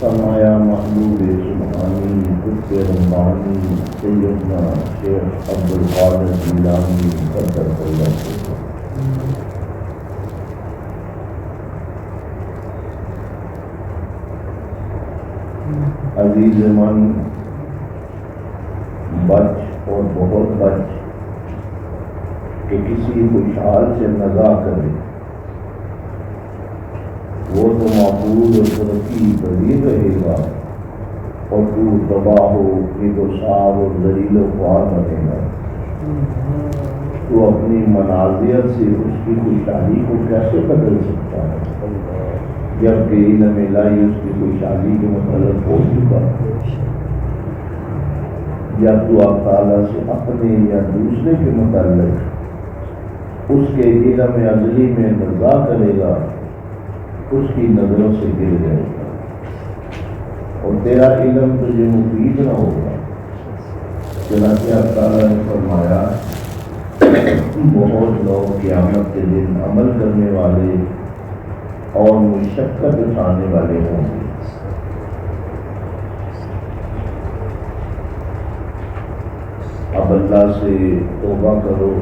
فرمایا محبوب سبحانی قطب ربانی سیدنا شیخ عبدالقادر جیلانی قدس اللہ سرور۔ عزیز من، بچ اور بہت بچ کہ کسی خوشحال سے نزاع کرے، وہ تو محفوظ اور ترقی پذیر رہے گا، اور تو تباہ و گسار اور ذلیل و خوار بنے گا۔ تو اپنی منازعت سے اس کی خوشحالی کو کیسے بدل سکتا ہے جبکہ علم الہی اس کی خوشحالی کے متعلق ہو چکا ہے؟ جب تو آپ تعالیٰ سے اپنے یا دوسرے کے متعلق اس کے علم ازلی میں نزاع کرے گا، اس کی نظروں سے گر جائے گا اور تیرا علم تجھے مفید نہ ہوگا۔ چنانچہ اللہ تعالیٰ نے فرمایا بہت لوگ قیامت کے دن عمل کرنے والے اور مشقت اٹھانے والے ہوں گے۔ اب اللہ سے توبہ کرو،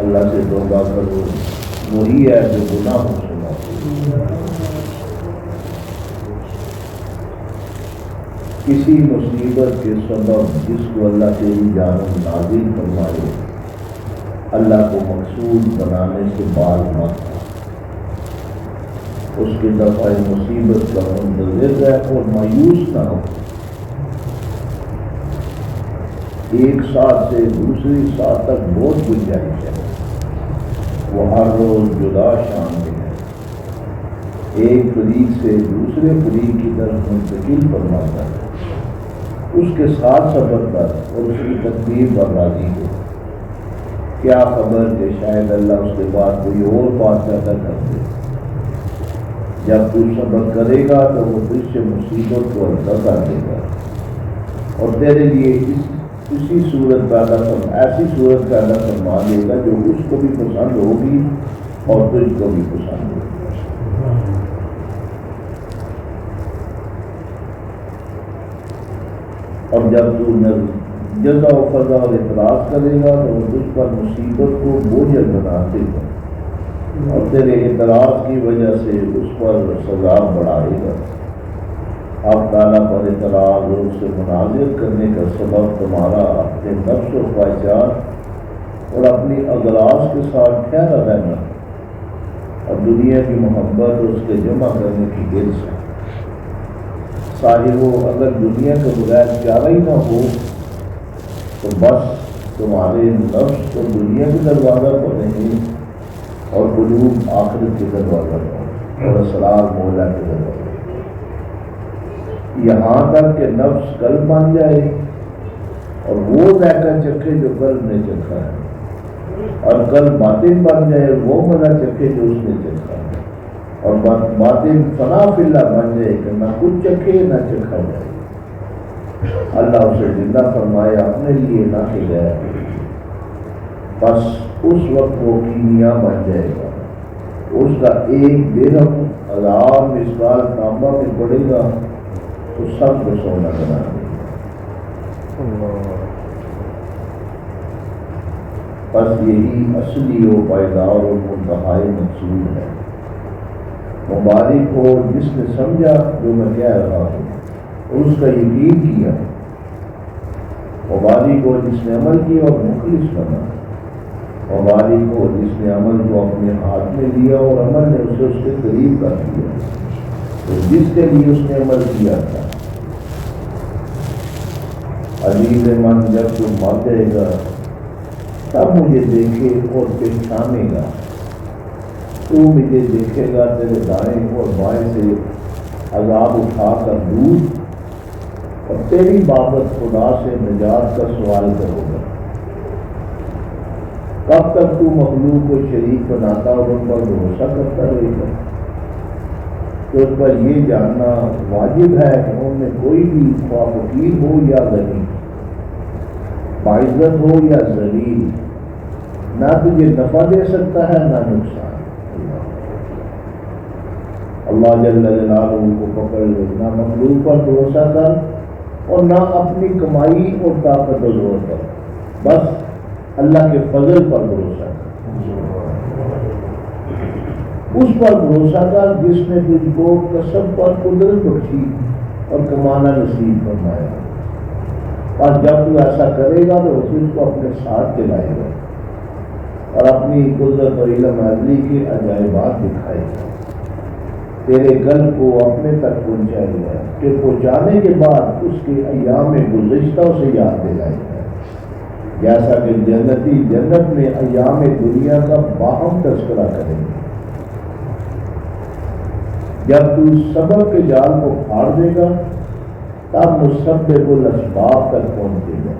اللہ سے توبہ کرو، وہی ہے جو گناہوں سے معصوم۔ کسی مصیبت کے سبب جس کو اللہ تیری جانب نازل فرمائے، اللہ کو مقصود بنانے سے باز مت آ، اس کے دفعہ مصیبت کا منتظر رہ اور مایوس نہ ہو۔ ایک ساتھ سے دوسری ساتھ تک بہت گنجائش ہے، وہ ہر روز جدا شان میں ہے، ایک فریق سے دوسرے فریق کی طرف منتقل فرماتا ہے، اس کے ساتھ صبر کر اور اس کی تدبیر پر راضی ہو۔ کیا خبر کہ شاید اللہ اس کے بعد کوئی اور بات پیدا کر دے۔ جب تو صبر کرے گا تو وہ تجھ سے مصیبت کو ہلکا کر دے گا اور تیرے لیے ایسی صورت پیدا فرما دے گا جو اس کو بھی پسند ہوگی اور تجھ کو بھی پسند ہوگی۔ اور جب تو جزا و قضا اور اعتراض کرے گا تو وہ تجھ پر مصیبت کو بوجھل بنا دے گا اور تیرے اعتراض کی وجہ سے اس پر سزا بڑھائے گا۔ اب تعالیٰ پر اعتراض اور اس سے مناظرت کرنے کا سبب تمہارا اپنے نفس و خواہشات اور اپنی اغراض کے ساتھ ٹھہرا رہنا اور دنیا کی محبت اور اس کے جمع کرنے کی گرج ہے۔ صاحبو، اگر دنیا کے بغیر چارہ ہی نہ ہو تو بس تمہارے نفس تو دنیا کے دروازہ پر نہیں اور قلوب آخرت کے دروازہ پر اور اسرار مولا کے دروازہ پر، یہاں تک کہ نفس قلب بن جائے اور وہ ذائقہ چکھے جو قلب نے چکھا ہے، اور قلب باطن بن جائے وہ مزہ چکھے جو اس نے چکھا ہے، اور باطن فنا فی اللہ بن جائے کہ نہ کچھ چکھے نہ چکھا جائے۔ اللہ اسے زندہ فرمائے اپنے لیے نہ کہ غیر، بس اس وقت وہ کیمیا بن جائے گا، اس کا ایک درہم 1000 مثقال تانبا میں پڑے گا تو سب کو سونا بنا دے گا۔ بس یہی اصلی و پائیدار و منتہائی مقصود ہے۔ مبارک ہو جس نے سمجھا جو میں کہہ رہا ہوں اور اس کا یقین کیا، مبارک ہو جس نے عمل کیا اور مخلص بنا، مبارک ہو جس نے عمل کو اپنے ہاتھ میں لیا اور عمل نے اسے اس کے قریب کر دیا، تو جس کے لیے اس نے عمل کیا تھا۔ عزیز من، جب تو مر جائے گا تب مجھے دیکھے اور پہچانے گا، تو مجھے دیکھے گا تیرے دائیں اور بائیں سے عذاب اٹھا کر دور، اور تیری بابت خدا سے نجات کا سوال کرو گا۔ کب تک تو مخلوق کو شریک بناتا اور ان پر بھروسہ کرتا رہے گا؟ تو اس پر یہ جاننا واجب ہے کہ ان میں کوئی بھی خواہ فقیر ہو یا غنی، باعزت ہو یا ذلیل، نہ تجھے نفع دے سکتا ہے نہ نقصان۔ اللہ جل جلالہ کو پکڑ لے، نہ مخلوق پر بھروسہ کر اور نہ اپنی کمائی اور طاقت و زور پر، بس اللہ کے فضل پر بھروسہ کر، اس پر بھروسہ کر جس نے تجھ کو کسب پر قدرت بخشی اور کمانا نصیب فرمایا، اور جب تو ایسا کرے گا تو اس کو اپنے ساتھ چلائے گا اور اپنی قدرت اور علم ازلی کے عجائبات دکھائے گا، تیرے قلب کو اپنے تک پہنچائے گا کہ پہنچانے کے بعد اس کے ایام گزشتہ سے یاد دلائے گا، جیسا کہ جنتی جنت میں ایام دنیا کا باہم تذکرہ کریں گے۔ جب تو صبر کے جال کو پھاڑ دے گا تب مسبب الاسباب تک پہنچے گا،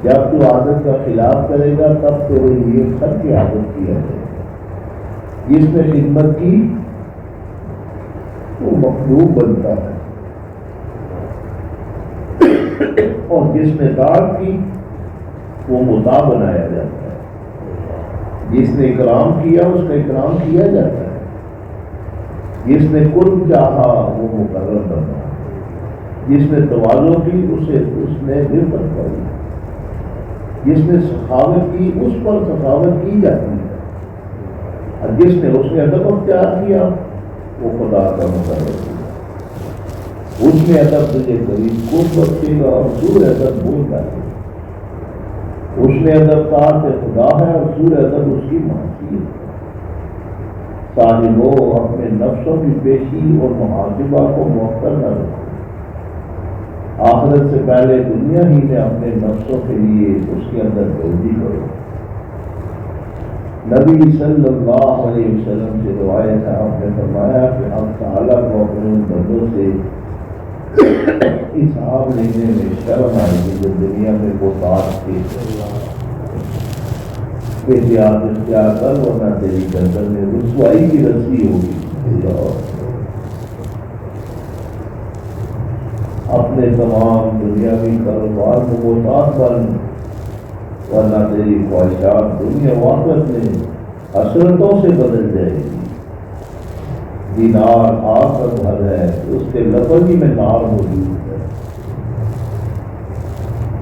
جب تو عادت کا خلاف کرے گا تب تیرے لیے خط کی عادت کیا جائے گا، جس نے خدمت کی وہ مخلوق بنتا ہے اور جس نے اطاعت کی وہ مطاع بنایا جاتا ہے، جس نے اکرام کیا اس کا اکرام کیا جاتا ہے، جس نے قرب چاہا وہ مقرر بنا، جس نے تواضع کی اس نے رفعت پائی، جس نے سخاوت کی اس پر سخاوت کی جاتی ہے، اور جس نے اس نے ادب اختیار کیا وہ خدا کا مقرر کیا، اس میں ادب تجھے قریب قرب بخشے گا اور سور ادب بول ڈالے گا، اس میں ادب طاعت خدا ہے اور سور ادب اس کی معصیت ہے۔ صاحبو اپنے نفسوں کی پیشی اور محاسبہ کو مؤخر نہ رکھو، آخرت سے پہلے دنیا ہی میں اپنے نفسوں کے لیے اس کے اندر جلدی کرو۔ نبی صلی اللہ علیہ وسلم سے روایت ہے، آپ نے فرمایا کہ ہم تعالیٰ کو اپنے ان بندوں سے حساب لینے میں شرم آئے گی جو دنیا میں وہ بات تھی، احتیاط اختیار کر ورنہ تیری گردن میں رسوائی کی رسی ہوگی۔ اپنے تمام دنیاوی کاروبار میں محتاط بن ورنہ تیری خواہشات دنیا واقعت میں حسرتوں سے بدل جائے گی۔ دینار آگ کا گھر ہے، اس کے لفظ ہی میں نار موجود ہے،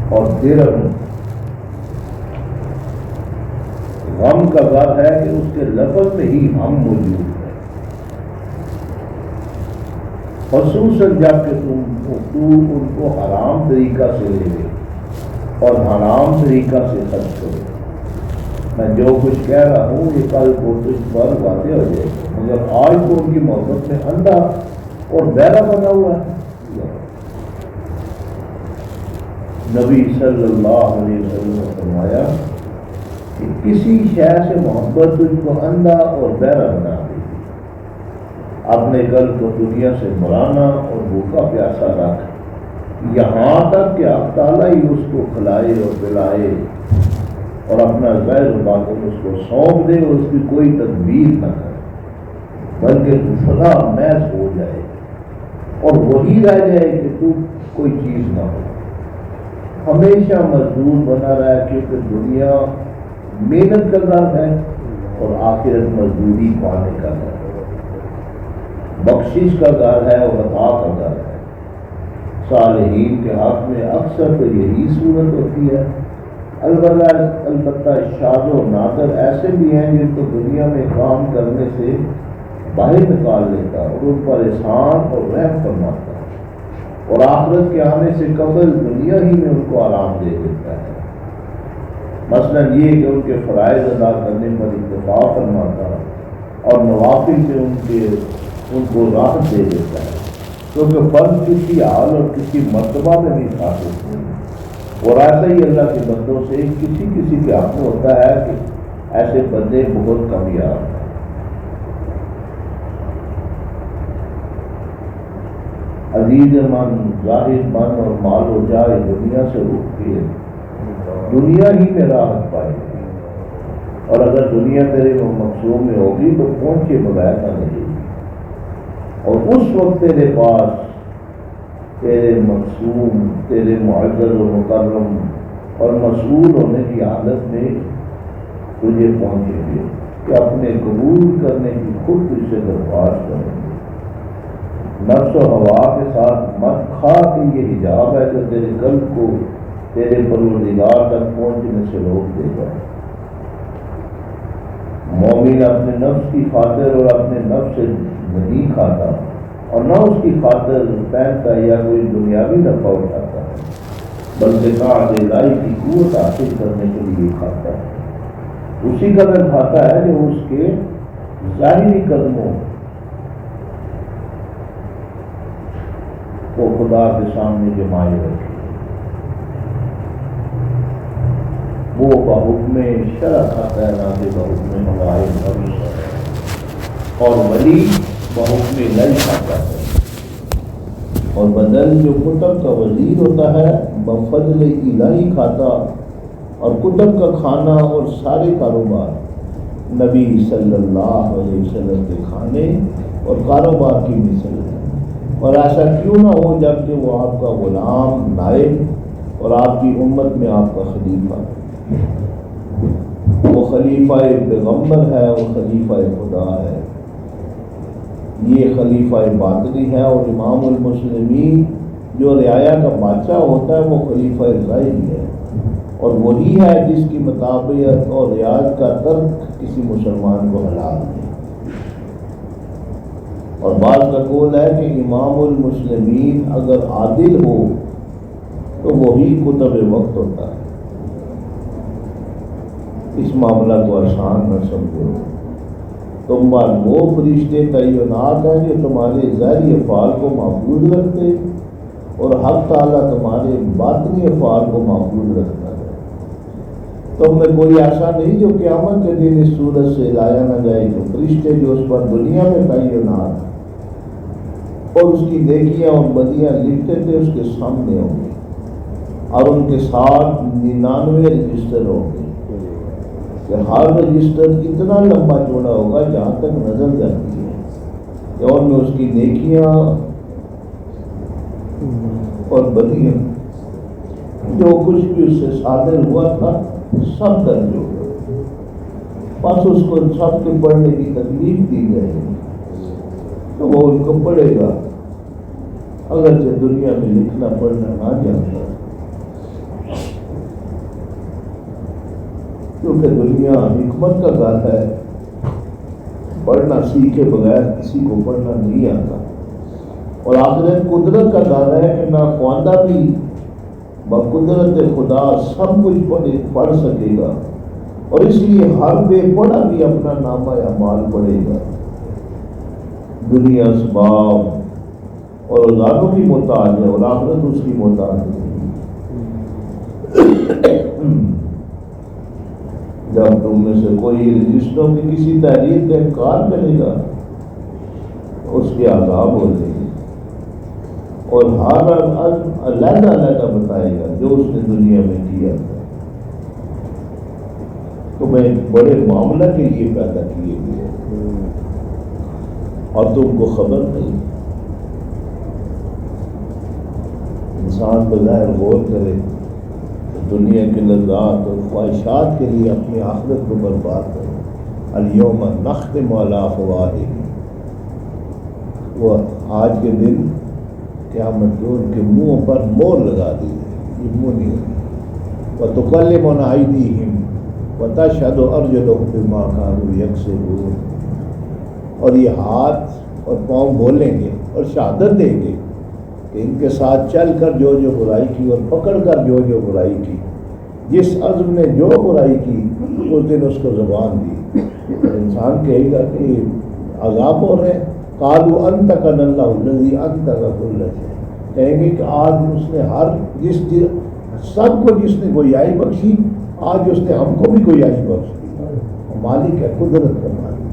اور درہم غم کا گھر ہے کہ اس کے لفظ میں ہی ہم موجود ہے، خصوصاً جب کہ تو ان کو حرام طریقہ سے لے لے اور حرام طریقہ سے خرچ کرے۔ میں جو کچھ کہہ رہا ہوں یہ کل کو تجھ پر واضح ہو جائے گا، مگر آج تو ان کی محبت میں اندھا اور بہرا بنا ہوا ہے۔ نبی صلی اللہ علیہ وسلم نے فرمایا کہ کسی شے سے محبت تجھ کو اندھا اور بہرا بنا دے گی۔ اپنے قلب کو دنیا سے مرانا اور بھوکا پیاسا رکھ، یہاں تک کہ اب تعالیٰ ہی اس کو کھلائے اور پلائے اور اپنا ظاہر و باطن اس کو سونپ دے اور اس کی کوئی تدبیر نہ کرے، بلکہ فنا محض ہو جائے اور وہی رہ جائے کہ تو کوئی چیز نہ ہو، ہمیشہ مزدور بنا رہے، کیونکہ دنیا محنت کا گھر ہے اور آخرت مزدوری پانے کا گھر ہے، بخشش کا گھر ہے اور عطا کا گھر ہے۔ صالحین کے حق میں اکثر تو یہی صورت ہوتی ہے، البتہ شاذ و نادر ایسے بھی ہیں جن کو دنیا میں کام کرنے سے باہر نکال لیتا اور ان پر احسان اور رحم فرماتا اور آخرت کے آنے سے قبل دنیا ہی میں ان کو آرام دے دیتا ہے، مثلا یہ کہ ان کے فرائض ادا کرنے پر اکتفا فرماتا اور نوافل سے ان کو راحت دے دیتا ہے، کیونکہ فرض کسی حال اور کسی مرتبہ میں نہیں ثابت نہیں، اور ایسا ہی اللہ کے بندوں سے کسی کے حق میں ہوتا ہے کہ ایسے بندے بہت کامیاب ہیں۔ عزیز من، ظاہر من اور مال و جائے دنیا سے رک کے دنیا ہی میں راحت پائے، اور اگر دنیا تیرے مقصود میں ہوگی تو پہنچے بغیر نہ رہے گی، اور اس وقت تیرے پاس تیرے مقصوم، تیرے معزز و مکرم اور مسئول ہونے کی حالت میں تجھے پہنچے گے۔ کہ اپنے قبول کرنے کی خود اس سے درخواست کریں. نفس و ہوا کے ساتھ مت کھا کہ یہ حجاب ہے جو تیرے قلب کو تیرے پروردگار تک پہنچنے سے روک دے گا. مومن اپنے نفس کی خاطر اور اپنے نفس سے نہیں کھاتا اور نہ اس کی خاطر پہنتا یا کوئی دنیاوی نفع اٹھاتا ہے، بلکہ طاعت الہی کی قوت حاصل کرنے کے لیے کھاتا ہے. اسی قدر کھاتا ہے جو اس کے ظاہری قدموں کو خدا کے سامنے جمائے رکھے. وہ بحکم شرع کھاتا ہے، نہ کہ بحکم ہوائے نفس، اور ولی بحکم الہی کھاتا ہے. اور بدن جو کتب کا وزیر ہوتا ہے بفضل الہی کھاتا، اور کتب کا کھانا اور سارے کاروبار نبی صلی اللہ علیہ وسلم کے کھانے اور کاروبار کی مثل ہے. اور ایسا کیوں نہ ہو جب کہ وہ آپ کا غلام، نائب اور آپ کی امت میں آپ کا خلیفہ. وہ خلیفہ پیغمبر ہے اور خلیفہ خدا ہے. یہ خلیفہ باطنی ہے، اور امام المسلمین جو رعایا کا بادشاہ ہوتا ہے وہ خلیفہ ظاہری ہے، اور وہی ہے جس کی مطابقت اور رعایت کا ترک کسی مسلمان کو حلال ہے. اور بعض کا قول ہے کہ امام المسلمین اگر عادل ہو تو وہی قطب وقت ہوتا ہے. اس معاملہ کو آسان نہ سمجھو. تم بعد وہ فرشتے تعینات ہیں جو تمہارے ظاہری افعال کو محفوظ رکھتے، اور حق تعالیٰ تمہارے باطنی افعال کو محفوظ رکھتا ہے. تم میں کوئی ایسا نہیں جو قیامت کے دن اس صورت سے لایا نہ جائے. جو فرشتے جو اس پر دنیا میں تعینات اور اس کی نیکیاں اور بدیاں لکھتے تھے اس کے سامنے ہوں گے، اور ان کے ساتھ 99 رجسٹر ہوں گے کہ ہر رجسٹر اتنا لمبا چوڑا ہوگا جہاں تک نظر جاتی ہے، کہ اور میں اس کی نیکیاں اور بدیاں جو کچھ بھی اس سے صادر ہوا تھا سب درج ہوگا. بس اس کو سب کے پڑھنے کی تکلیف دی جائے گی تو وہ ان کو پڑھے گا، اگرچہ دنیا میں لکھنا پڑھنا نہ جانتا، کیونکہ دنیا حکمت کا گھر ہے. پڑھنا سیکھے بغیر کسی کو پڑھنا نہیں آتا. اور آخرت قدرت کا گھر ہے کہ نہ خواندہ بھی بقدرت خدا سب کچھ پڑھ سکے گا، اور اس لیے ہر بے پڑھا بھی اپنا نامہ اعمال پڑھے گا. دنیا اسباب اور اوزاروں کی محتاج ہے، اور آخرت اس کی محتاج ہے. جب تم میں سے کوئی رجسٹروں کی کسی تحریر کا انکار کرے گا اس کے عذاب ہو جائے گی، اور ہر علیحدہ علیحدہ بتائے گا جو اس نے دنیا میں کیا تھا. تو میں بڑے معاملہ کے لیے پیدا کیے ہوئے اور تم کو خبر نہیں. انسان بظاہر غور کرے تو دنیا کے لذات اور خواہشات کے لیے اپنی آخرت کو برباد کرے. الیوم نختم علی افواہہم، وہ آج کے دن قیامت جو ان کے منہوں پر مور لگا دی ہے، یہ منہ نہیں ہوگی. وتکلمنا ایدیہم وتشہد ارجلہم بما کانوا یکسبون، اور یہ ہاتھ اور پاؤں بولیں گے اور شہادت دیں گے کہ ان کے ساتھ چل کر جو جو برائی کی اور پکڑ کر جو جو برائی کی، جس عزم نے جو برائی کی اس دن اس کو زبان دی. اور انسان کہے گا کہ عذاب ہو رہے ہیں. قالوا انطقنا اللہ الذی انطق کل شیء، کہیں گے کہ آج اس نے سب کو جس نے گویائی بخشی، آج اس نے ہم کو بھی گویائی بخش دی. مالک ہے، قدرت کا مالک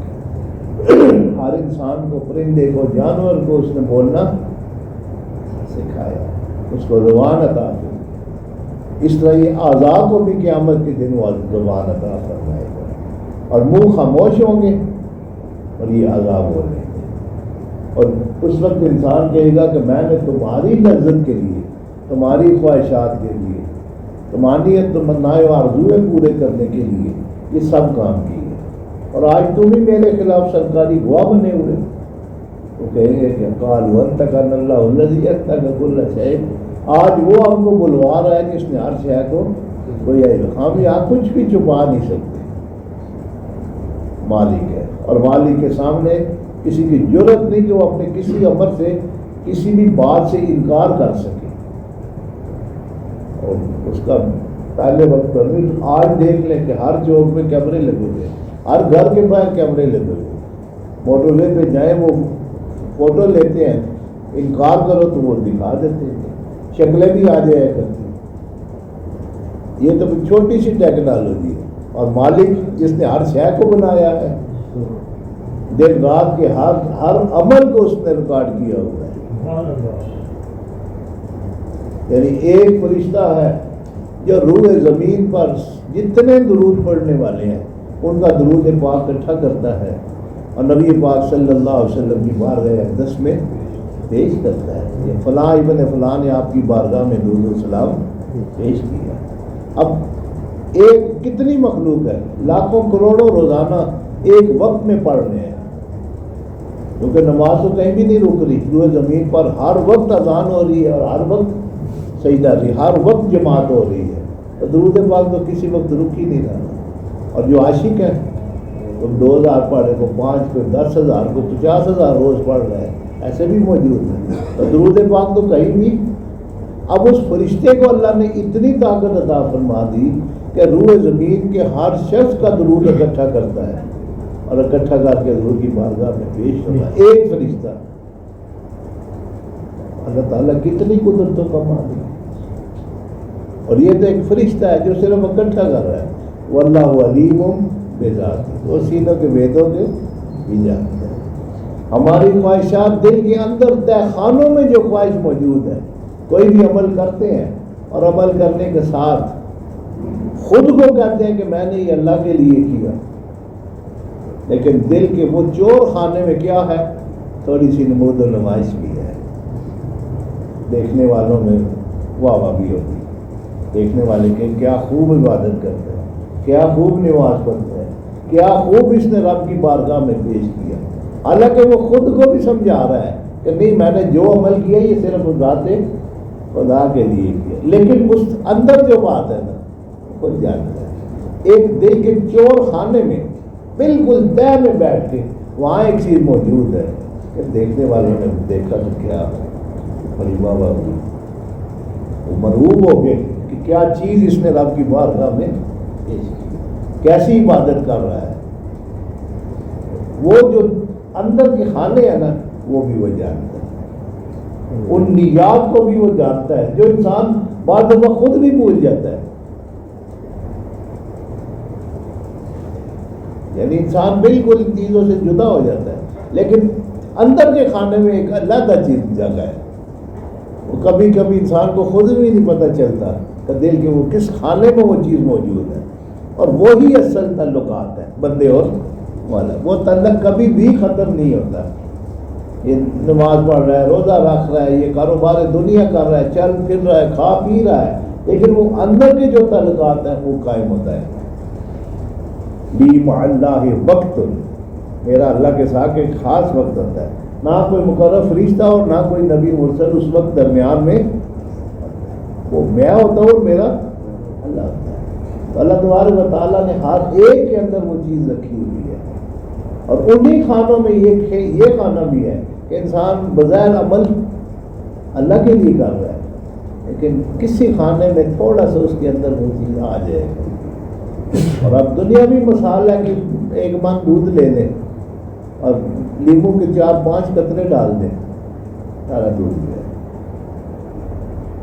ہے. ہر انسان کو، پرندے کو، جانور کو اس نے بولنا سکھایا، اس کو زبان عطا کی. اس طرح یہ اعضاء کو بھی قیامت کے دن وہ زبان عطا فرمائے گا، اور منہ خاموش ہوں گے اور یہ عذاب ہو رہے ہیں. اور اس وقت انسان کہے گا کہ میں نے تمہاری لذت کے لیے، تمہاری خواہشات کے لیے، تمہاری تمنائیں و آرزوئیں پورے کرنے کے لیے یہ سب کام کیے. اور آج تم ہی میرے خلاف سرکاری گواہ بنے ہوئے. وہ کہیں گے کہ قالوا انطقنا اللہ الذی انطق کل شیء. آج وہ ہم کو بلوا رہا ہے جس نے ہر شے کو کوئی ہم یہاں کچھ بھی چھپا نہیں سکتے. مالک ہے اور مالک کے سامنے کسی کی جرت نہیں کہ وہ اپنے کسی امر سے کسی بھی بات سے انکار کر سکے. اور اس کا پہلے وقت پر بھی آج دیکھ لیں کہ ہر چوک میں کیمرے لگے ہوئے, ہر گھر کے باہر کیمرے لگے ہوئے. موٹر وے پہ جائیں وہ فوٹو لیتے ہیں, انکار کرو تو وہ دکھا دیتے ہیں, شکلیں بھی آ جایا کرتی. یہ تو چھوٹی سی ٹیکنالوجی ہے. اور مالک جس نے ہر شے کو بنایا ہے, دن رات کے ہر عمل کو اس نے ریکارڈ کیا ہوا ہے. یعنی ایک فرشتہ ہے جو روح زمین پر جتنے درود پڑھنے والے ہیں ان کا درود پاک اکٹھا کرتا ہے اور نبی پاک صلی اللہ علیہ وسلم کی بارگاہ اقدس میں پیش کرتا ہے. یہ فلاں ابن فلاں نے آپ کی بارگاہ میں درود و سلام پیش کیا. اب ایک کتنی مخلوق ہے, لاکھوں کروڑوں روزانہ ایک وقت میں پڑھ رہے ہیں, کیونکہ نماز تو کہیں بھی نہیں رک رہی. روح زمین پر ہر وقت اذان ہو رہی ہے اور ہر وقت سجدہ رہی, ہر وقت جماعت ہو رہی ہے. تو درود پاک تو کسی وقت رک ہی نہیں رہا. اور جو عاشق ہے تو 2000 پڑھ رہے, کو 5, کو 10,000, کو 50,000 روز پڑھ رہے ہیں, ایسے بھی موجود ہیں. تو درود پاک تو کہیں بھی. اب اس فرشتے کو اللہ نے اتنی طاقت عطا فرما دی کہ روح زمین کے ہر شخص کا درود اکٹھا کرتا ہے اور اکٹھا کر کے حضور کی بارگاہ میں پیش ہوتا ہے. ایک فرشتہ. اللہ تعالیٰ کتنی قدرتوں کا مالک ہے. اور یہ تو ایک فرشتہ ہے جو صرف اکٹھا کر رہا ہے. واللہ علیم بذات, وہ سینوں کے ویدوں کے بھی جانتا ہے. ہماری خواہشات دل کے اندر تہ خانوں میں جو خواہش موجود ہے, کوئی بھی عمل کرتے ہیں اور عمل کرنے کے ساتھ خود کو کہتے ہیں کہ میں نے یہ اللہ کے لیے کیا, لیکن دل کے وہ چور خانے میں کیا ہے, تھوڑی سی نمود و نمائش بھی ہے. دیکھنے والوں میں واہ واہ بھی ہوتی, دیکھنے والے کہ کیا خوب عبادت کرتے ہیں, کیا خوب نماز پڑھتے ہیں, کیا خوب اس نے رب کی بارگاہ میں پیش کیا. حالانکہ وہ خود کو بھی سمجھا رہا ہے کہ نہیں, میں نے جو عمل کیا یہ صرف ذات خدا کے لیے کیا, لیکن اس اندر جو بات ہے نا خود جانتا ہے. ایک دل کے چور خانے میں بالکل تہ میں بیٹھ کے وہاں ایک چیز موجود ہے کہ دیکھنے والوں نے دیکھا تو کیا بابا مرعوب ہو گئے کہ کیا چیز اس نے رب کی بارگاہ میں پیش کی, کیسی عبادت کر رہا ہے. وہ جو اندر کے خانے ہیں نا وہ بھی وہ جانتا ہے, ان نیات کو بھی وہ جانتا ہے جو انسان بعض دفعہ خود بھی بھول جاتا ہے. یعنی انسان بالکل ان چیزوں سے جدا ہو جاتا ہے, لیکن اندر کے خانے میں ایک علیحدہ چیز جگہ ہے. وہ کبھی کبھی انسان کو خود بھی نہیں پتہ چلتا کہ دل کے وہ کس خانے میں وہ چیز موجود ہے. اور وہی اصل تعلقات ہے بندے اور والا. وہ تعلق کبھی بھی ختم نہیں ہوتا. یہ نماز پڑھ رہا ہے, روزہ رکھ رہا ہے, یہ کاروبار دنیا کر رہا ہے, چل پھر رہا ہے, کھا پی رہا ہے, لیکن وہ اندر کے جو تعلقات ہیں وہ قائم ہوتا ہے. لی مع اللہ وقت, میرا اللہ کے ساتھ ایک خاص وقت ہوتا ہے. نہ کوئی مقرر فرشتہ اور نہ کوئی نبی مرسل اس وقت درمیان میں, وہ میں ہوتا ہوں اور میرا اللہ ہوتا ہے. تو اللہ تبارک و تعالیٰ نے ہر ایک کے اندر وہ چیز رکھی ہوئی ہے. اور انہی خانوں میں یہ خانہ بھی ہے کہ انسان بظاہر عمل اللہ کے لیے کر رہا ہے, لیکن کسی خانے میں تھوڑا سا اس کے اندر وہ چیز آ جائے. اور اب دنیاوی مسائل ہے کہ ایک من دودھ لے لیں اور لیمو کے 4-5 قطرے ڈال دیں, سارا دودھ ہے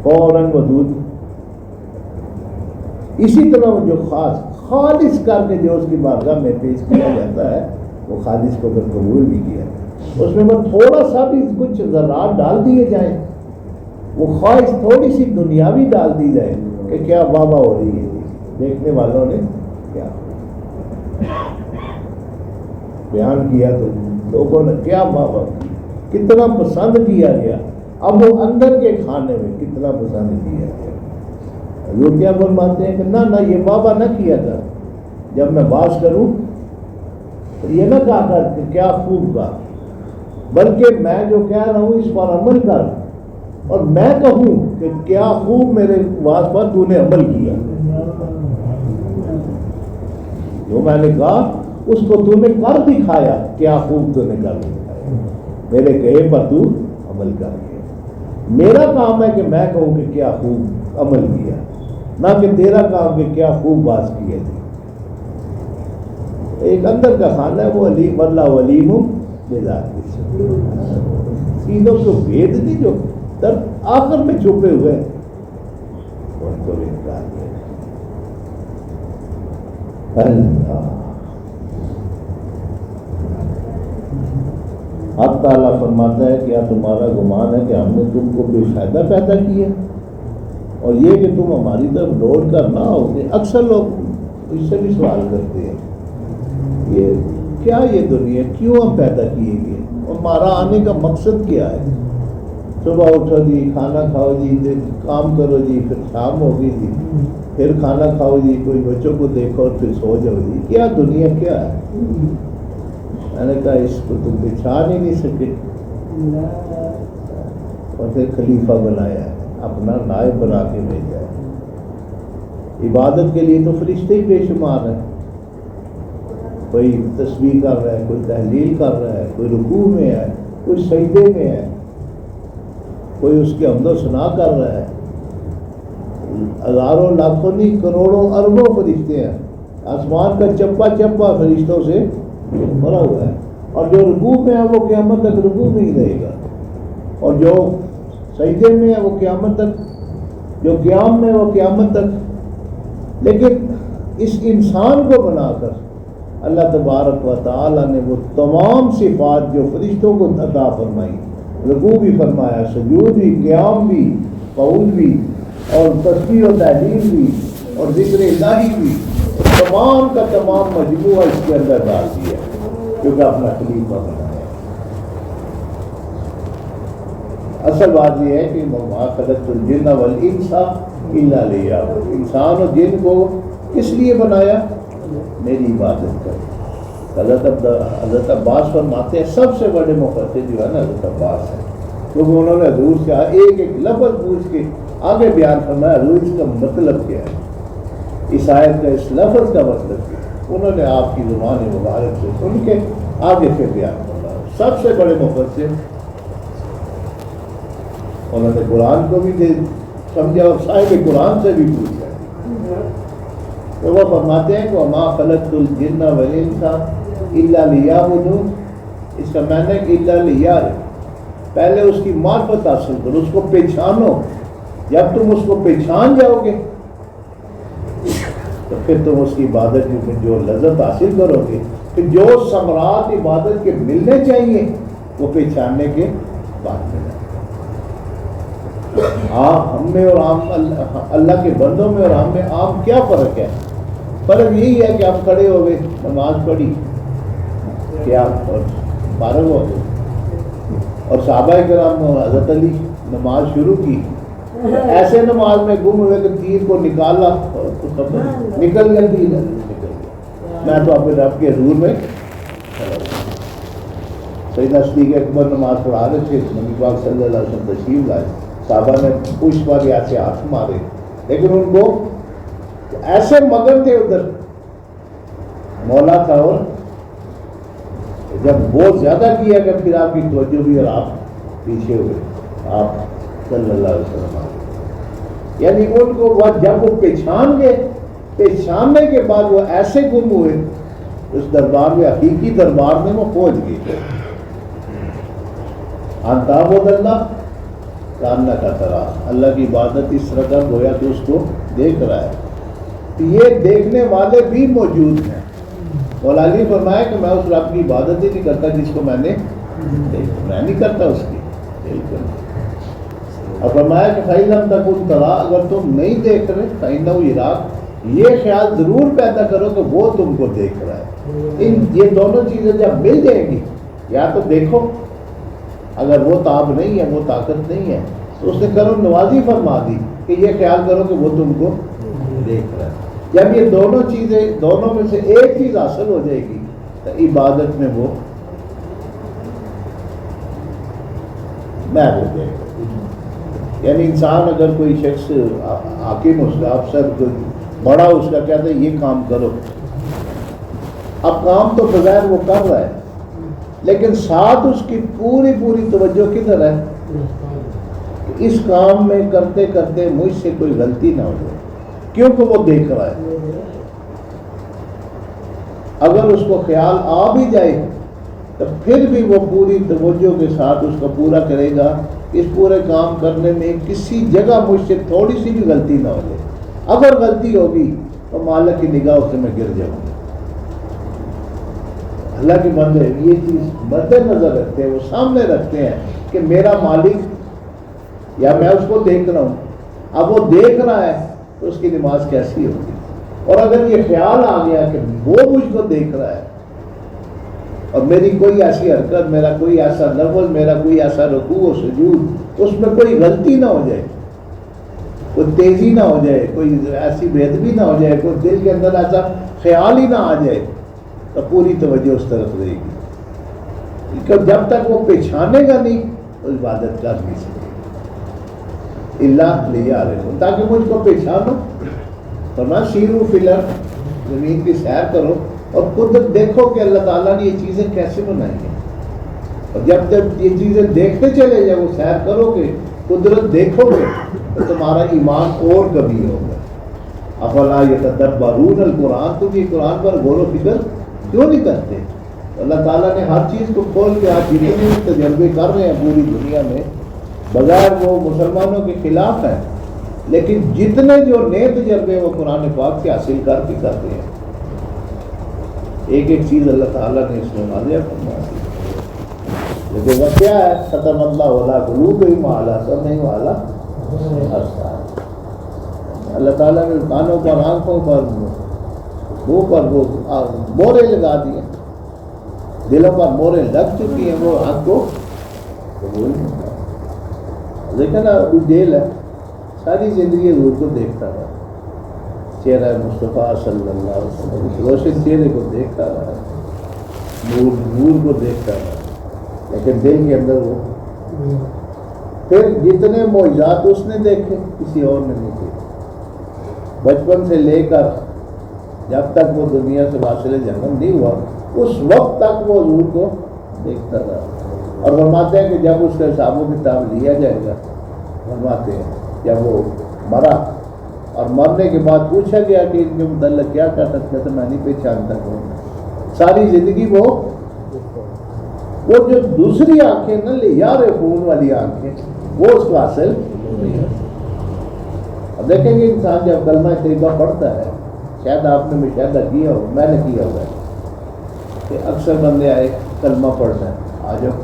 فوراً وہ دودھ. اسی طرح جو خالص کر کے جو اس کی بارگاہ میں پیش کیا جاتا ہے وہ خالص کو پھر قبول بھی کیا. اس میں بس تھوڑا سا بھی کچھ ذرات ڈال دیے جائیں, وہ خواہش تھوڑی سی دنیاوی ڈال دی جائے کہ کیا بابا ہو رہی ہے, دیکھنے والوں نے کیا بیان کیا تو لوگوں نے کیا بابا کتنا پسند کیا گیا. اب وہ اندر کے کھانے میں کتنا پسند کیا گیا. لوگ کیا فرماتے ہیں کہ نہ یہ بابا نہ کیا تھا, جب میں باز کروں یہ نہ کہا کر کہ کیا خوب کا، بلکہ میں جو کہہ رہا ہوں اس پر عمل کر، اور میں کہوں کہ کیا خوب میرے بات پر تو نے عمل کیا، جو میں نے کہا اس کو تو نے کر دکھایا، کیا خوب تو نے کر دکھایا، میرے کہے پر تو عمل کر گیا۔ میرا کام ہے کہ میں کہوں کہ کیا خوب عمل کیا، نہ کہ تیرا کام کہ کیا خوب بات کی ہے۔ ایک اندر کا خانہ ہے وہ علیم اللہ علیم سینوں کو بھید نہیں جو در آخر میں چھپے ہوئے ان کو انکار کیا۔ اللہ حق تعالیٰ فرماتا ہے کیا تمہارا گمان ہے کہ ہم نے تم کو بے فائدہ پیدا کیا اور یہ کہ تم ہماری طرف لوٹ کر نہ ہوگے؟ اکثر لوگ اس سے بھی سوال کرتے ہیں یہ کیا یہ دنیا کیوں ہم پیدا کیے گئے، ہمارا آنے کا مقصد کیا ہے؟ صبح اٹھو جی، کھانا کھاؤ جی، کام کرو جی، پھر شام ہوگی جی، پھر کھانا کھاؤ جی، کوئی بچوں کو دیکھو اور پھر سو جاؤ جی، کیا دنیا کیا ہے؟ میں نے کہا اس کو تم پہچان ہی نہیں سکے، اور پھر خلیفہ بنایا ہے، اپنا نائب بنا کے بھیجا ہے۔ عبادت کے لیے تو فرشتے ہی بے شمار ہیں، کوئی تسبیح کر رہا ہے، کوئی تحلیل کر رہا ہے، کوئی رکوع میں ہے، کوئی سجدے میں ہے، کوئی اس کے حمد و ثنا کر رہا ہے۔ ہزاروں لاکھوں نہیں کروڑوں اربوں فرشتے ہیں، آسمان کا چپا چپا فرشتوں سے بھرا ہوا ہے، اور جو رکوع میں ہے وہ قیامت تک رکوع میں ہی رہے گا، اور جو سجدے میں ہے وہ قیامت تک، جو قیام میں وہ قیامت تک۔ لیکن اس انسان کو بنا کر اللہ تبارک و تعالیٰ نے وہ تمام صفات جو فرشتوں کو عطا فرمائی، رکوع بھی فرمایا، سجود بھی، قیام بھی، قعود بھی، اور تسبیح و تحلیل بھی، اور ذکر الہی بھی، تمام کا تمام مجموعہ اس کے اندر ڈال دیا کیونکہ اپنا خلیفہ بنایا۔ اصل بات یہ ہے کہ وَمَا خَلَقْتُ الْجِنَّ وَالْإِنسَ إِلَّا لِيَعْبُدُونِ، انسان اور جن کو کس لیے بنایا؟ میری عبادت کر۔ حضرت عباس فرماتے ہیں سب سے بڑے مفسر جو ہے نا حضرت عباس ہے، کیونکہ انہوں نے حضور سے ایک ایک لفظ پوچھ کے آگے بیان فرمایا حضور اس کا مطلب کیا ہے، اس آیت کا اس لفظ کا مطلب کیا ہے، انہوں نے آپ کی زبان مبارک سے سن کے آگے پھر بیان فرمایا۔ سب سے بڑے مفسر، انہوں نے قرآن کو بھی سمجھا اور صاحب قرآن سے بھی پوچھا، تو وہ فرماتے ہیں کہ وَمَا خَلَقْتُ الْجِنَّ وَالْإِنسَ إِلَّا لِيَعْبُدُونِ، اس کا معنی ہے کہ إِلَّا لِيَعْرِفُ، پہلے اس کی معرفت حاصل کرو، اس کو پہچانو، جب تم اس کو پہچان جاؤ گے تو پھر تم اس کی عبادت میں جو لذت حاصل کرو گے، کہ جو ثمرات عبادت کے ملنے چاہیے وہ پہچاننے کے بعد ملیں۔ ہم میں اور عام اللہ کے بندوں میں اور ہم میں عام کیا فرق ہے؟ فرق یہی ہے کہ آپ کھڑے ہو گئے، نماز پڑھی، کیا اور فارغ ہو گئے، اور صحابہ کرام حضرت علی نماز شروع کی، ایسے نماز میں گم ہوئے کہ تیر کو نکالا نکل گیا، تیر نکل گیا، میں تو اپنے رب کے حضور میں سیدنا صدیق اکبر نماز پڑھا رہے تھے، نبی پاک صلی اللہ علیہ وسلم تشریف لائے، صحابہ نے پوچھ پر یا سے ہاتھ مارے، لیکن ان کو ایسے مگن تھے ادھر مولا تھا، اور جب بہت زیادہ کیا کہ پھر آپ کی توجہ بھی اور آپ پیچھے ہوئے، آپ صلی اللہ علیہ وسلم آگے، یعنی ان کو جب وہ پہچان گئے، پہچاننے کے بعد وہ ایسے گم ہوئے اس دربار میں، حقیقی دربار میں وہ پہنچ گئے۔ انتعبد اللہ کاننا کا طرح، اللہ کی عبادت اس طرح کا گویا کہ اس کو دیکھ رہا ہے، یہ دیکھنے والے بھی موجود ہیں۔ مولا علی فرمایا کہ میں اس رب کی عبادت ہی نہیں کرتا جس کو میں نے دیکھا، میں نہیں کرتا اس کی، بالکل۔ اور فرمایا کہ فَإِن لَمْ تَكُن تَرَىٰ، اگر تم نہیں دیکھ رہے فَإِنَّهُ يَرَاكَ، یہ خیال ضرور پیدا کرو کہ وہ تم کو دیکھ رہا ہے۔ یہ دونوں چیزیں جب مل جائیں گی، یا تو دیکھو، اگر وہ تاب نہیں ہے، وہ طاقت نہیں ہے، تو اس نے کرم نوازی فرما دی کہ یہ خیال کرو کہ وہ تم کو دیکھ رہا ہے۔ جب یہ دونوں چیزیں، دونوں میں سے ایک چیز حاصل ہو جائے گی عبادت میں وہ محو ہو جائے گا. یعنی انسان اگر کوئی شخص حاکم اس کا افسر کوئی بڑا اس کا کہتا ہے یہ کام کرو، اب کام تو بغیر وہ کر رہا ہے لیکن ساتھ اس کی پوری توجہ کدھر ہے؟ اس کام میں کرتے کرتے مجھ سے کوئی غلطی نہ ہو جائے، کیونکہ وہ دیکھ رہا ہے. اگر اس کو خیال آ بھی جائے تو پھر بھی وہ پوری توجہ کے ساتھ اس کو پورا کرے گا. اس پورے کام کرنے میں کسی جگہ مجھ سے تھوڑی سی بھی غلطی نہ ہو جائے. اگر غلطی ہوگی تو مالک کی نگاہ سے میں گر جاؤں گا. اللہ کی بندے یہ چیز مد نظر رکھتے ہیں، وہ سامنے رکھتے ہیں کہ میرا مالک یا میں اس کو دیکھ رہا ہوں. اب وہ دیکھ رہا ہے تو اس کی نماز کیسی ہوگی؟ اور اگر یہ خیال آ گیا کہ وہ مجھ کو دیکھ رہا ہے اور میری کوئی ایسی حرکت، میرا کوئی ایسا لفظ، میرا کوئی ایسا رکوع و سجود، اس میں کوئی غلطی نہ ہو جائے، کوئی تیزی نہ ہو جائے، کوئی ایسی بے ادبی نہ ہو جائے، کوئی دل کے اندر ایسا خیال ہی نہ آ جائے، تو پوری توجہ اس طرف رہے گی. جب تک وہ پہچانے گا نہیں تو عبادت کر نہیں سکے. اللہ لیا رہے تاکہ مجھ کو پہچانو. فرمایا سیرو فی الارض، زمین کی سیر کرو اور قدرت دیکھو کہ اللہ تعالیٰ نے یہ چیزیں کیسے بنائی ہیں. اور جب تک یہ چیزیں دیکھتے چلے جب وہ سیر کرو گے، قدرت دیکھو گے، تو تمہارا ایمان اور کبھی ہوگا. افلا یتدبرون القرآن، تم یہ قرآن پر غور و فکر کیوں نہیں کرتے؟ اللہ تعالیٰ نے ہر چیز کو کھول کے آج جتنے بھی تجربے کر رہے ہیں پوری دنیا میں، بغیر وہ مسلمانوں کے خلاف ہیں، لیکن جتنے جو نئے تجربے وہ قرآن پاک سے حاصل کر کے کرتے ہیں. ایک ایک چیز اللہ تعالیٰ نے اس میں واضح فرما دی. لیکن وہ کیا ہے؟ ختم اللہ علی قلوبہم وعلی سمعہم وعلی ابصارہم. اللہ تعالیٰ نے کانوں پر، آنکھوں پر، منہ پر وہ مورے لگا دیے، دلوں پر مورے لگ چکی ہیں، وہ حق کو قبول نہیں کرتا. لیکن ابو جہل ہے ساری زندگی حضور کو دیکھتا رہا، چہرہ مصطفیٰ صلی اللہ علیہ وسلم روشن چہرے کو دیکھتا رہا، نور کو دیکھتا رہا، لیکن دل کے اندر وہ پھر جتنے معجزات اس نے دیکھے کسی اور نے نہیں دیکھے. بچپن سے لے کر جب تک وہ دنیا سے واصل جنم نہیں ہوا اس وقت تک وہ حضور کو دیکھتا رہا. اور فرماتے ہیں کہ جب اس کا حساب و کتاب لیا جائے گا، فرماتے ہیں جب وہ مرا اور مرنے کے بعد پوچھا گیا کہ ان کے متعلق کیا کر سکتے تو میں نہیں پہچانتا ہوں. ساری زندگی وہ جو دوسری آنکھیں نہ لے یار خون والی آنکھیں وہ اس کو حاصل نہیں ہے. اب دیکھیں گے انسان جب کلمہ طیبہ پڑھتا ہے، شاید آپ نے مشاہدہ کیا ہو، میں نے کیا ہوا ہے کہ اکثر بندے آئے کلمہ پڑھنا ہے، آ جاؤ،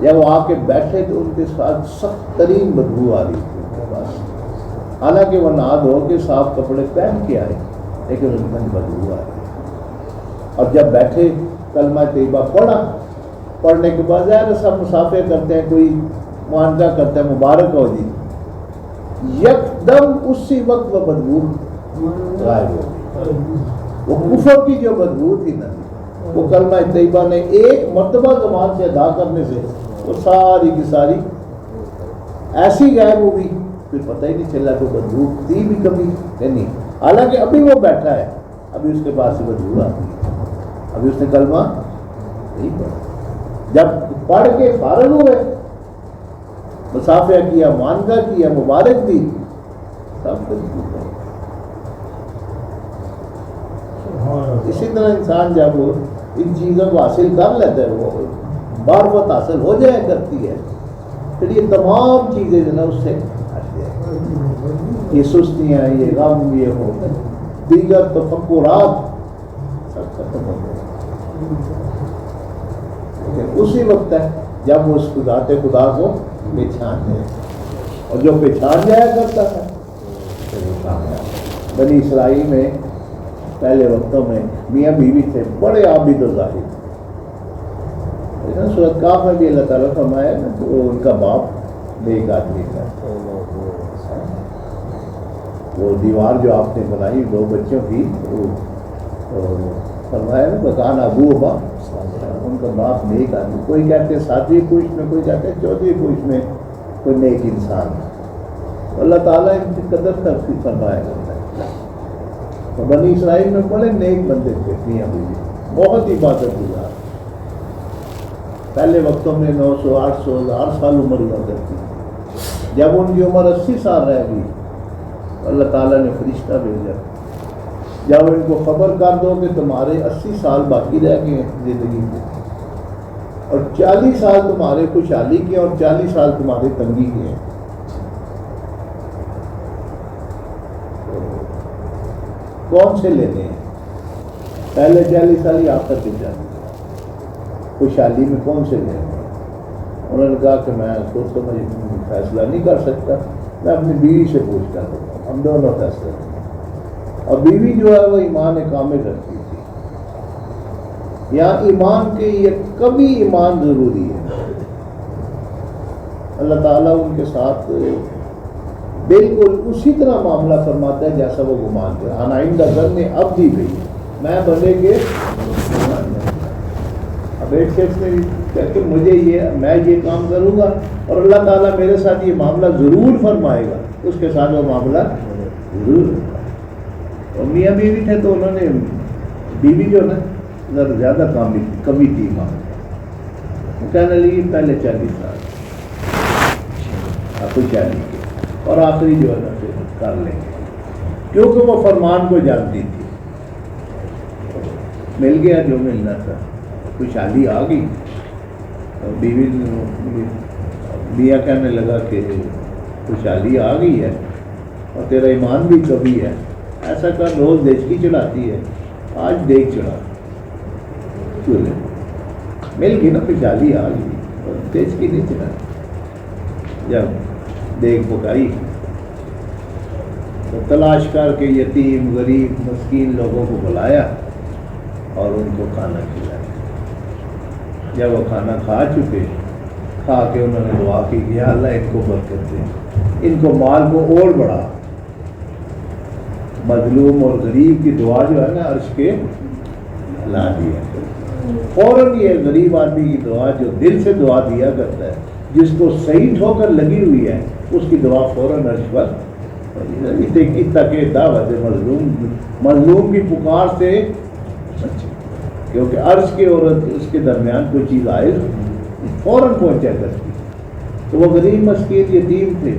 جب وہ آ کے بیٹھے تو ان کے ساتھ سخت ترین بدبو آ رہی تھی ان کے پاس، حالانکہ وہ نہا دھو کے صاف کپڑے پہن کے آئے لیکن ان میں بدبو آ رہی. اور جب بیٹھے کلمہ طیبہ پڑھا، پڑھنے کے بعد ظاہر سب مسافے کرتے ہیں، کوئی معانقہ کرتا ہے مبارک ہو جی، یکدم اسی وقت وہ بدبو غائب ہو گئی. وہ کفر کی جو بدبو تھی نا، وہ کلمہ طیبہ نے ایک مرتبہ زبان سے ادا کرنے سے وہ ساری کی ساری ایسی غائب ہو گئی، پھر پتہ ہی نہیں چلا کہ بدبو تھی بھی کبھی کہ نہیں. حالانکہ ابھی وہ بیٹھا ہے، ابھی اس کے پاس سے بدبو آتی ہے، ابھی اس نے کلمہ نہیں پڑھا. جب پڑھ کے فارغ ہوئے، مسافہ کیا، معانقہ کیا، مبارک دی، سب کچھ. اسی طرح انسان جب ان چیزوں کو حاصل کر لیتا ہے، وہ معرفت حاصل ہو جایا کرتی ہے، پھر یہ تمام چیزیں جو نا اس سے ہٹ جائیں. یہ سستیاں، یہ غم، یہ ہو دیگر تفکرات سب ختم ہو گئے. لیکن اسی وقت ہے جب وہ اس ذات خدا کو پہچان لے، اور جو پہچان جایا کرتا ہے پھر وہ کامیاب. بنی اسرائیل میں پہلے وقتوں میں میاں بیوی تھے بڑے عابد و زاہد. سورۃ کہف میں بھی اللہ تعالیٰ فرمایا نا کہ وہ ان کا باپ نیک آدمی تھا. وہ دیوار جو آپ نے بنائی 2 بچوں کی، فرمایا نا بکان ابو ابا، ان کا باپ نیک آدمی، کوئی کہتے 7ویں پوش میں، کوئی کہتے 14ویں پوش میں کوئی نیک انسان ہے، اللہ تعالیٰ ان کی قدر ترقی فرمایا کرتا ہے. تو بنی اسرائیل میں بڑے نیک بندے تھے، میاں بیوی بہت عبادت گزار، پہلے وقتوں میں 900 800 1000 سال عمر ہوا کرتی. جب ان کی عمر 80 سال رہ گئی، اللہ تعالیٰ نے فرشتہ بھیجا، جب ان کو خبر کر دو کہ تمہارے 80 سال باقی رہ گئے ہیں زندگی کے، اور 40 سال تمہارے خوشحالی کے اور 40 سال تمہارے تنگی کے ہیں، کون سے لینے ہیں؟ پہلے 40 سال ہی آخر کے 40 خوشحالی میں کون سے لینے ہیں؟ انہوں نے کہا کہ میں خود تو میں فیصلہ نہیں کر سکتا، میں اپنی بیوی سے پوچھ کر دوں گا، ہم دونوں فیصلہ کریں. اور بیوی جو ہے وہ ایمان کامل رکھتی تھی. یہاں ایمان کے یہ کبھی ایمان ضروری ہے. اللہ تعالیٰ ان کے ساتھ بالکل اسی طرح معاملہ فرماتا ہے جیسا وہ گمان کرے. آئندہ ظن اب دی گئی میں بنے گے. اب ایک شخص نے کہتے مجھے میں یہ کام کروں گا اور اللہ تعالیٰ میرے ساتھ یہ معاملہ ضرور فرمائے گا، اس کے ساتھ وہ معاملہ ضرور. اور میاں بیوی تھے تو انہوں نے بیوی جو نا ذرا زیادہ کمی تھی ماں، کہنے لگی پہلے 40 سال آپ کو 40 کے اور آخری جو ہے نا پھر کر لیں گے، کیونکہ وہ فرمان کو جانتی تھی. مل گیا جو ملنا تھا، خوشحالی آ گئی. بیوی میاں کہنے لگا کہ خوشحالی آ گئی ہے اور تیرا ایمان بھی کبھی ہے، ایسا کر روز دیچکی چڑھاتی ہے، آج دیکھ چڑھا. چولہے مل گئی نا، خوشحالی آ گئی اور دیچکی نہیں چڑھائی. جب دیکھ پکائی تو تلاش کر کے یتیم غریب مسکین لوگوں کو بلایا اور ان کو کھانا کھلایا. جب وہ کھانا کھا چکے، کھا کے انہوں نے دعا کی کہ یا اللہ ان کو برکت دے، ان کو مال کو اور بڑھا. مظلوم اور غریب کی دعا جو ہے نا عرش کے لا دیا. فوراً یہ غریب آدمی کی دعا جو دل سے دعا دیا کرتا ہے، جس کو صحیح ٹھوکر لگی ہوئی ہے، اس کی دعا فوراً عرش پر تک دعوت مظلوم کی پکار سے، کیونکہ عرش کے اور اس کے درمیان کوئی چیز آئے فوراً پہنچا کرتی. تو وہ غریب مسکین یتیم تھے،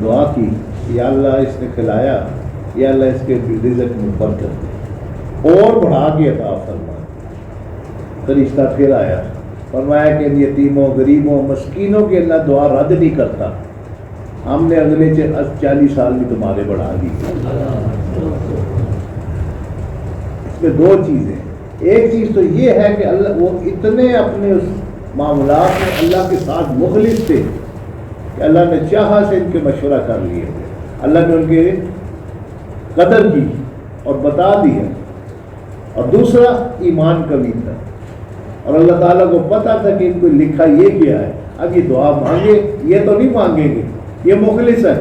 دعا کی یا اللہ اس نے کھلایا، یا اللہ اس کے رزق میں برکت دے اور بڑھا کے عطا فرما. فرشتہ پھر آیا، فرمایا کہ ان یتیموں غریبوں مسکینوں کی اللہ دعا رد نہیں کرتا، ہم نے اگلے 40 سال بھی تمہارے بڑھا دی. اس میں 2 چیزیں، ایک چیز تو یہ ہے کہ اللہ وہ اتنے اپنے اس معاملات میں اللہ کے ساتھ مخلص تھے کہ اللہ نے چاہا سے ان کے مشورہ کر لیے، اللہ نے ان کے قدر کی اور بتا دیا. اور دوسرا ایمان کمی تھا، اور اللہ تعالیٰ کو پتا تھا کہ ان کو لکھا یہ کیا ہے. اب یہ دعا مانگے، یہ تو نہیں مانگیں گے، یہ مخلص ہے،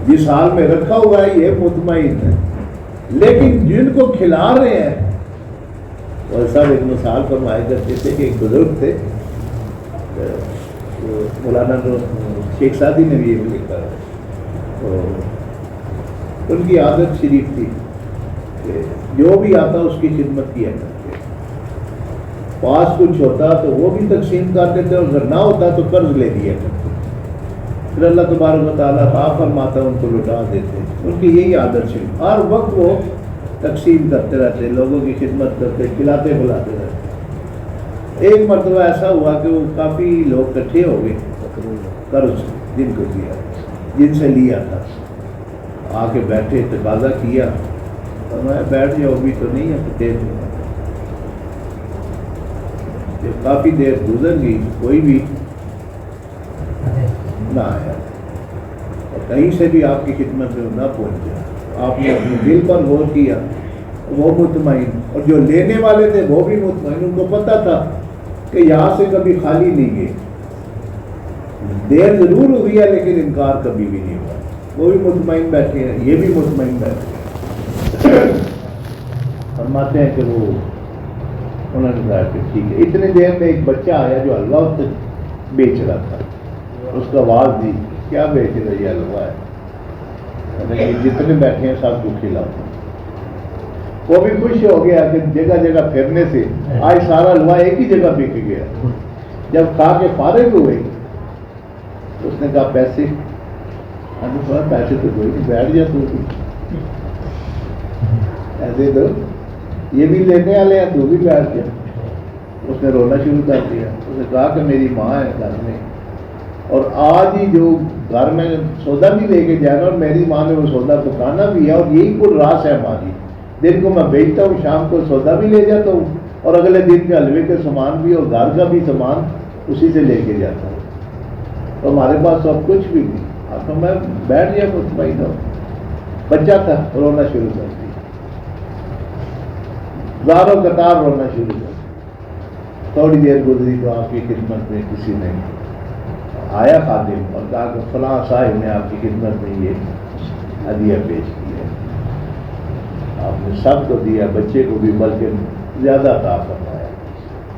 جس حال میں رکھا ہوا ہے یہ مطمئن ہے. لیکن جن کو کھلا رہے ہیں، اور سب ایک مثال فرمائے کرتے تھے کہ ایک بزرگ تھے، مولانا شیخ سعدی نے بھی یہ لکھا ہے، تو ان کی عادت شریف تھی کہ جو بھی آتا اس کی خدمت کیا کرتے، پاس کچھ ہوتا تو وہ بھی تقسیم کرتے تھے، اور اگر نہ ہوتا تو قرض لے دیا کرتے، پھر اللہ تبارک و تعالیٰ عطا فرماتا ان کو لوٹا دیتے. ان کی یہی عادت ہے، ہر وقت وہ تقسیم کرتے رہتے، لوگوں کی خدمت کرتے، کھلاتے بلاتے رہتے. ایک مرتبہ ایسا ہوا کہ وہ کافی لوگ اکٹھے ہو گئے، قرض جن کو دیا، جن سے لیا تھا، آ کے بیٹھے، تقاضا کیا، اور میں بیٹھ جاؤ بھی تو نہیں ہے تو دے دوں گا. جب کافی دیر گزر گئی کوئی بھی نہ آیا، اور کہیں سے بھی آپ کی خدمت میں نہ پہنچا. آپ نے اپنے دل پر غور کیا، وہ مطمئن، اور جو لینے والے تھے وہ بھی مطمئن. ان کو پتہ تھا کہ یہاں سے کبھی خالی نہیں گئے، دیر ضرور ہوئی ہے لیکن انکار کبھی بھی نہیں ہوا. وہ بھی مطمئن بیٹھے ہیں، یہ بھی مطمئن بیٹھے ہیں. فرماتے ہیں کہ وہ انہوں نے کہا کہ ٹھیک ہے. اتنی دیر میں ایک بچہ آیا جو حلوہ بیچ رہا تھا. اس کو آواز دی کیا بیچ رہا یہ حلوہ ہے, جتنے بیٹھے ہیں سب کو کھلاؤ. وہ بھی خوش ہو گیا کہ جگہ جگہ پھرنے سے آج سارا حلوہ ایک ہی جگہ بک گیا. جب کھا کے فارغ ہوئے اس نے کہا پیسے, پیسے تو کوئی نہیں, بیٹھ جا تو ایسے تو یہ بھی لینے والے ہیں, تو بھی بیٹھ جا. اس نے رونا شروع کر دیا. اس نے کہا کہ میری ماں ہے گھر میں, اور آج ہی جو گھر میں سودا بھی لے کے جانا, اور میری ماں نے وہ سودا پکانا بھی ہے, اور یہی کل راس ہے ہماری. دن کو میں بیچتا ہوں, شام کو سودا بھی لے جاتا ہوں, اور اگلے دن کے حلوے کے سامان بھی اور گھر کا بھی سامان اسی سے لے کے جاتا ہوں. تو ہمارے پاس تو اب کچھ بھی نہیں. اب تو میں بیٹھ گیا مطمئن ہوں. بچہ تھا, رونا شروع کر دیا, زاروں قطار رونا شروع کر. تھوڑی دیر گزری تو آپ کی خدمت میں کسی نے آیا خادم اور کہا کہ فلاں صاحب نے آپ کی خدمت میں یہ ہدیہ پیش کیا. آپ نے سب کو دیا, بچے کو بھی بلکہ زیادہ عطا فرمایا.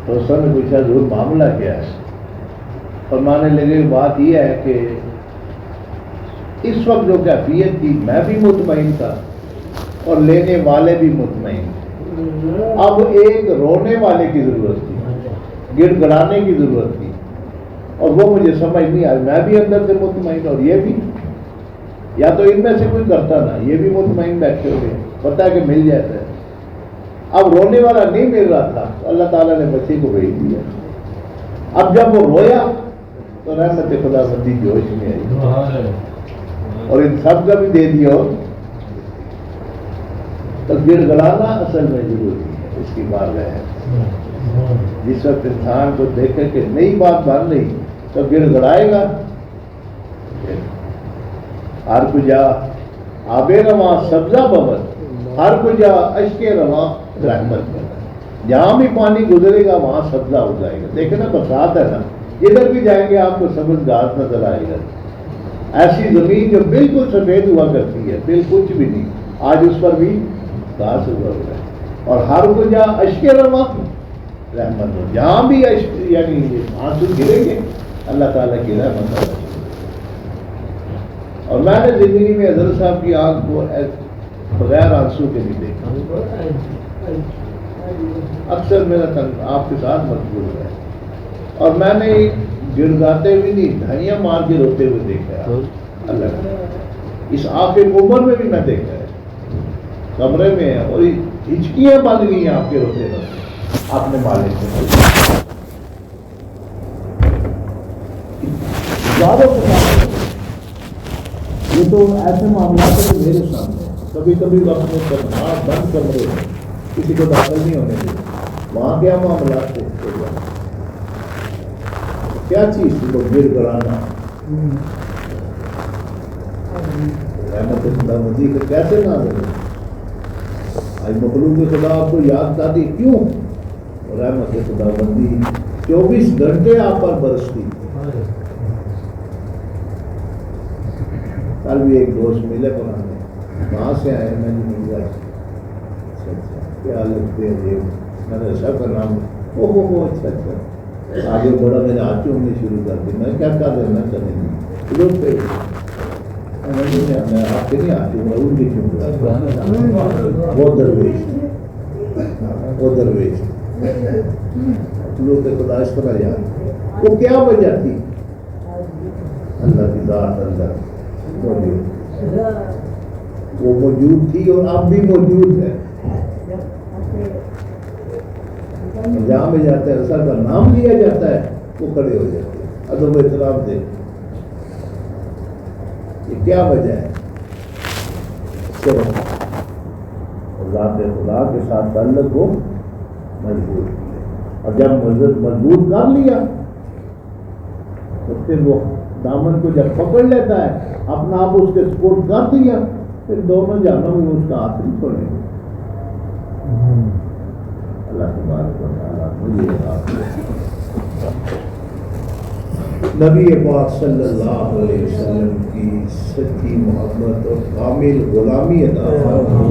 تو سر نے پوچھا ضرور معاملہ کیا ہے. فرمانے لگے بات یہ ہے کہ اس وقت جو کیفیت تھی میں بھی مطمئن تھا اور لینے والے بھی مطمئن. اب ایک رونے والے کی ضرورت تھی, گڑ گڑانے کی ضرورت تھی, اور وہ مجھے سمجھ نہیں آئی. میں بھی اندر سے مطمئن, اور یہ بھی, یا تو ان میں سے کوئی کرتا نا, یہ بھی مطمئن بیٹھے ہوئے, پتہ ہے کہ مل جاتا ہے. اب رونے والا نہیں مل رہا تھا, اللہ تعالیٰ نے بچے کو بھیج دیا. اب جب وہ رویا تو رحمت خدا بندی جوش میں آئی, اور ان سب کا بھی دے دیا. تو گڑ گڑانا اصل میں ضروری ہے. اس کی بات ہے جس وقت انسان کو دیکھے کہ نئی بات بن رہی تو گڑ گڑائے گا. ہر کجا آب رواں سبزہ ببر, ہر کجا اشک رواں رحمت بر. جہاں بھی پانی گزرے گا وہاں سبزہ ہو جائے گا. دیکھیں نا برسات ہے نا, جدھر بھی جائیں گے آپ کو سبز گھاس نظر آئے گا. ایسی زمین جو بالکل سفید ہوا کرتی ہے, دل کچھ بھی نہیں, آج اس پر بھی گھاس ہوا ہوا ہے. اور ہر کجا اشک رواں رحمت ہو, جہاں بھی یعنی آنسو گریں گے اللہ تعالیٰ کی رحمت ہے. اور میں نے زندگی میں حضرت صاحب کی آنکھ کو بغیر آنسو کے نہیں دیکھا. اکثر میرا آپ کے ساتھ مقبول ہے, اور میں نے گڑگاتے ہوئے نہیں, دھنیاں مار کے روتے ہوئے دیکھا ہے. اللہ اس آخر عمر میں بھی میں دیکھا ہے, کمرے میں, اور ہچکیاں بن گئی ہیں آپ کے روتے روتے. آپ نے مالک سے یہ تو ایسے معاملات ہیں جو میرے سامنے ہیں. کبھی کبھی وقت میں بند کمرے کسی کو داخل نہیں ہونے دیتے, وہاں کیا معاملات تھے, کیا چیز تھی وہ گڑ گڑانا. رحمت خدا بندی کو کیسے نہ دے. آج مخلوق خدا آپ کو یاد کرتی کیوں؟ رحمت خدا بندی 24 گھنٹے آپ پر برستی. کل بھی ایک دوست ملے پرانے, وہاں سے آئے, میں نے مل گیا کیا لگتے ہیں, میں نے ایسا کر رہا ہوں, او اچھا اچھا, آگے بڑا میرے ہاتھ چومنے شروع کر دی. میں کیا کر رہے, میں کرنے نہیں روز پہ میں آپ کے نہیں ہاتھ چوم رہا, ان کی چوم رہا. وہ درویش لوگ خدا اس طرح یاد. وہ کیا وجہ تھی؟ اللہ کی ذات اندر موجود, وہ موجود تھی اور اب بھی موجود ہے. جہاں میں جاتا ہے رسول کا نام لیا جاتا ہے وہ کھڑے ہو جاتے ہیں, ادب و احترام دے. یہ کیا وجہ ہے؟ ذات خدا کے ساتھ تعلق کو مضبوط کیا, اور جب مضبوط کر لیا تو پھر وہ دامن کو جب پکڑ لیتا ہے, اپنا آپ اس کے سپورٹ کر دیا, پھر دونوں جانوں میں اس کا ہاتھ نہیں چھوڑیں گے. اللہ تبارک و تعالیٰ مجھے نبی پاک صلی اللہ علیہ وسلم کی سچی محبت اور کامل غلامی عطا فرما،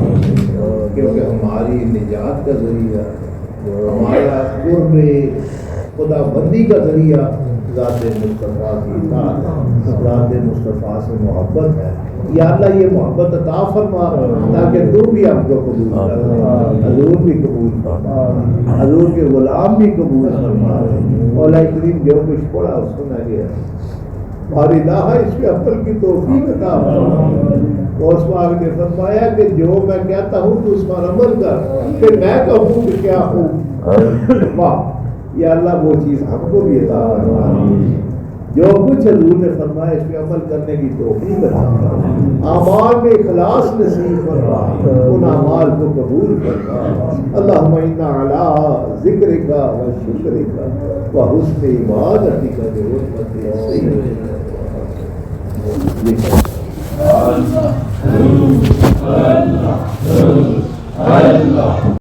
کیونکہ ہماری نجات کا ذریعہ، ہمارا قرب خدا بندی کا ذریعہ ذات مصطفیٰ کی اطاعت ہے، ذات مصطفیٰ سے محبت ہے۔ یا اللہ یہ محبت عطا فرما تاکہ تو بھی ہم کو قبول کر، حضور بھی قبول فرما، حضور کے غلام بھی قبول فرما۔ مولا کریم جو کچھ پڑھا سنا گیا اور الہ اس پہ عمل کی توفیق عطا فرما۔ اور اس پاک نے فرمایا کہ جو میں کہتا ہوں تو اس پر عمل کر، کہ میں کہوں کہ کیا ہوں۔ واہ یا اللہ وہ چیز ہم کو بھی عطا فرما، جو کچھ حضور نے فرمایا اس پہ عمل کرنے کی توفیق عطا فرما، اعمال میں اخلاص نصیب فرما، ان اعمال کو قبول فرما۔ اللہم انا علی ذکرک و شکرک و حسن عبادتک برحمتک سیدنا۔